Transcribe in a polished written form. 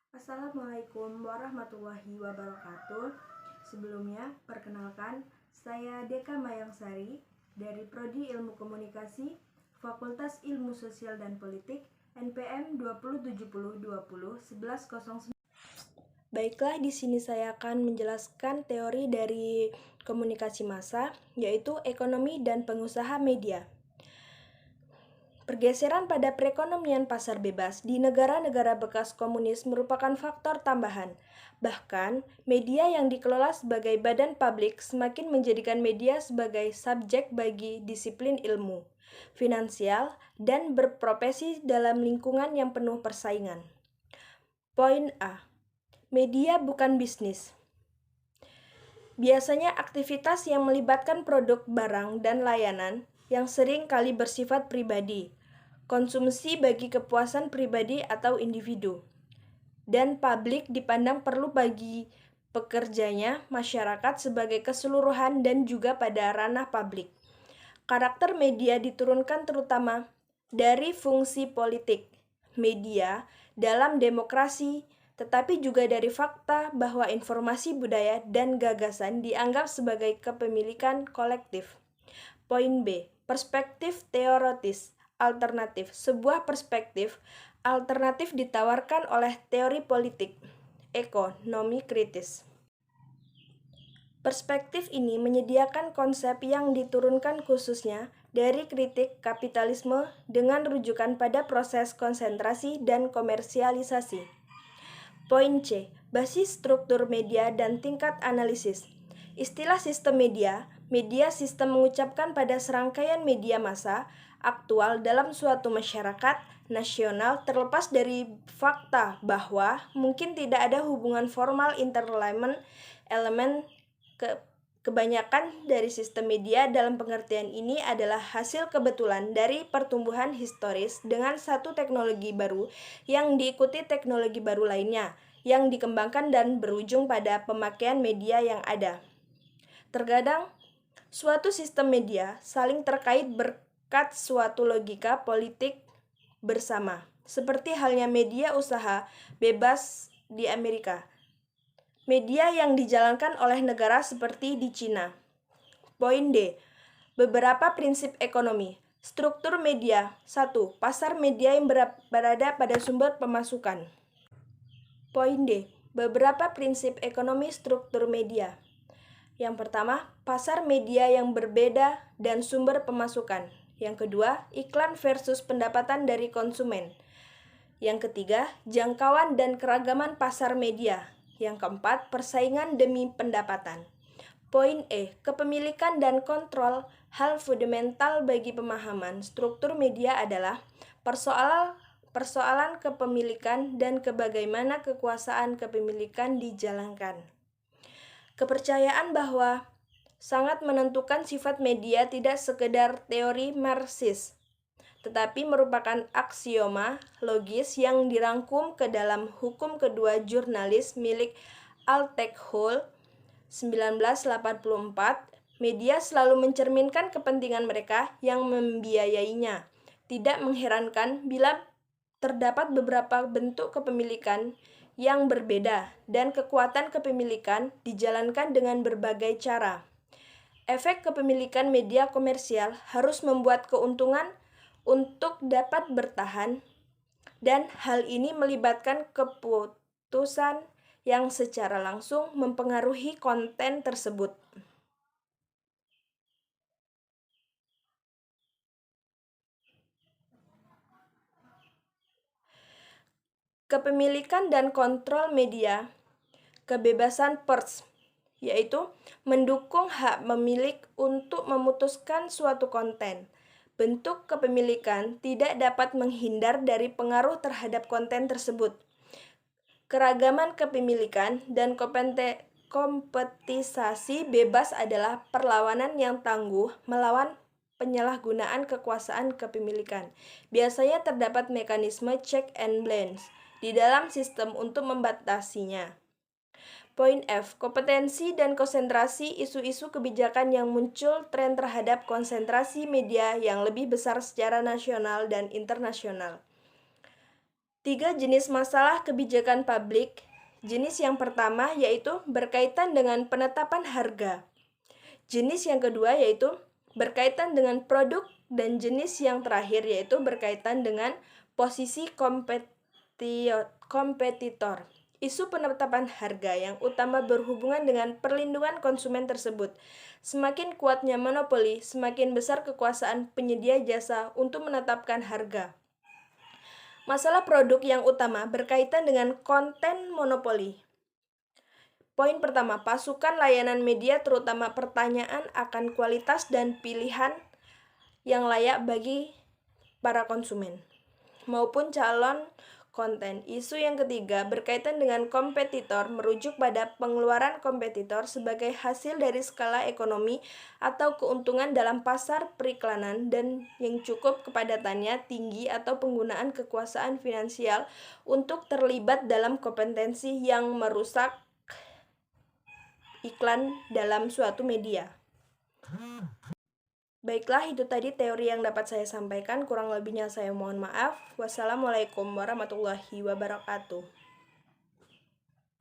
Assalamualaikum warahmatullahi wabarakatuh. Sebelumnya, perkenalkan, saya Deka Mayangsari dari Prodi Ilmu Komunikasi, Fakultas Ilmu Sosial dan Politik, NPM 2070201109. Baiklah, di sini saya akan menjelaskan teori dari komunikasi massa, yaitu ekonomi dan pengusaha media. Pergeseran pada perekonomian pasar bebas di negara-negara bekas komunis merupakan faktor tambahan. Bahkan, media yang dikelola sebagai badan publik semakin menjadikan media sebagai subjek bagi disiplin ilmu, finansial, dan berprofesi dalam lingkungan yang penuh persaingan. Poin A. Media bukan bisnis. Biasanya aktivitas yang melibatkan produk, barang, dan layanan yang sering kali bersifat pribadi, konsumsi bagi kepuasan pribadi atau individu, dan publik dipandang perlu bagi pekerjanya masyarakat sebagai keseluruhan dan juga pada ranah publik. Karakter media diturunkan terutama dari fungsi politik media dalam demokrasi, tetapi juga dari fakta bahwa informasi budaya dan gagasan dianggap sebagai kepemilikan kolektif. Poin B. Perspektif teoritis alternatif. Sebuah perspektif alternatif ditawarkan oleh teori politik ekonomi kritis. Perspektif ini menyediakan konsep yang diturunkan khususnya dari kritik kapitalisme dengan rujukan pada proses konsentrasi dan komersialisasi. Poin C. Basis struktur media dan tingkat analisis. Istilah sistem media, media sistem mengucapkan pada serangkaian media massa aktual dalam suatu masyarakat nasional terlepas dari fakta bahwa mungkin tidak ada hubungan formal elemen kebanyakan dari sistem media dalam pengertian ini adalah hasil kebetulan dari pertumbuhan historis dengan satu teknologi baru yang diikuti teknologi baru lainnya yang dikembangkan dan berujung pada pemakaian media yang ada. Terkadang, suatu sistem media saling terkait berkat suatu logika politik bersama, seperti halnya media usaha bebas di Amerika. Media yang dijalankan oleh negara seperti di Cina. Poin D. Beberapa prinsip ekonomi. Struktur media. 1. Pasar media yang berada pada sumber pemasukan. Poin D. Beberapa prinsip ekonomi struktur media. Yang pertama, pasar media yang berbeda dan sumber pemasukan. Yang kedua, iklan versus pendapatan dari konsumen. Yang ketiga, jangkauan dan keragaman pasar media. Yang keempat, persaingan demi pendapatan. Poin E, kepemilikan dan kontrol. Hal fundamental bagi pemahaman struktur media adalah persoalan kepemilikan dan bagaimana kekuasaan kepemilikan dijalankan. Kepercayaan bahwa sangat menentukan sifat media tidak sekedar teori Marxis, tetapi merupakan aksioma logis yang dirangkum ke dalam hukum kedua jurnalis milik Aldous Huxley 1984. Media selalu mencerminkan kepentingan mereka yang membiayainya. Tidak mengherankan bila terdapat beberapa bentuk kepemilikan yang berbeda dan kekuatan kepemilikan dijalankan dengan berbagai cara. Efek kepemilikan media komersial harus membuat keuntungan untuk dapat bertahan, dan hal ini melibatkan keputusan yang secara langsung mempengaruhi konten tersebut. Kepemilikan dan kontrol media, kebebasan pers, yaitu mendukung hak pemilik untuk memutuskan suatu konten. Bentuk kepemilikan tidak dapat menghindar dari pengaruh terhadap konten tersebut. Keragaman kepemilikan dan kompetisasi bebas adalah perlawanan yang tangguh melawan penyalahgunaan kekuasaan kepemilikan. Biasanya terdapat mekanisme check and balance di dalam sistem untuk membatasinya. Poin F. Kompetensi dan konsentrasi isu-isu kebijakan yang muncul tren terhadap konsentrasi media yang lebih besar secara nasional dan internasional. 3 jenis masalah kebijakan publik. Jenis yang pertama yaitu berkaitan dengan penetapan harga. Jenis yang kedua yaitu berkaitan dengan produk, dan jenis yang terakhir yaitu berkaitan dengan posisi kompetitor. Isu penetapan harga yang utama berhubungan dengan perlindungan konsumen tersebut. Semakin kuatnya monopoli, semakin besar kekuasaan penyedia jasa untuk menetapkan harga. Masalah produk yang utama berkaitan dengan konten monopoli. Poin pertama, pasukan layanan media terutama pertanyaan akan kualitas dan pilihan yang layak bagi para konsumen maupun calon konten. Isu yang ketiga berkaitan dengan kompetitor, merujuk pada pengeluaran kompetitor sebagai hasil dari skala ekonomi atau keuntungan dalam pasar periklanan dan yang cukup kepadatannya tinggi atau penggunaan kekuasaan finansial untuk terlibat dalam kompetensi yang merusak iklan dalam suatu media. Baiklah, itu tadi teori yang dapat saya sampaikan. Kurang lebihnya saya mohon maaf. Wassalamualaikum warahmatullahi wabarakatuh.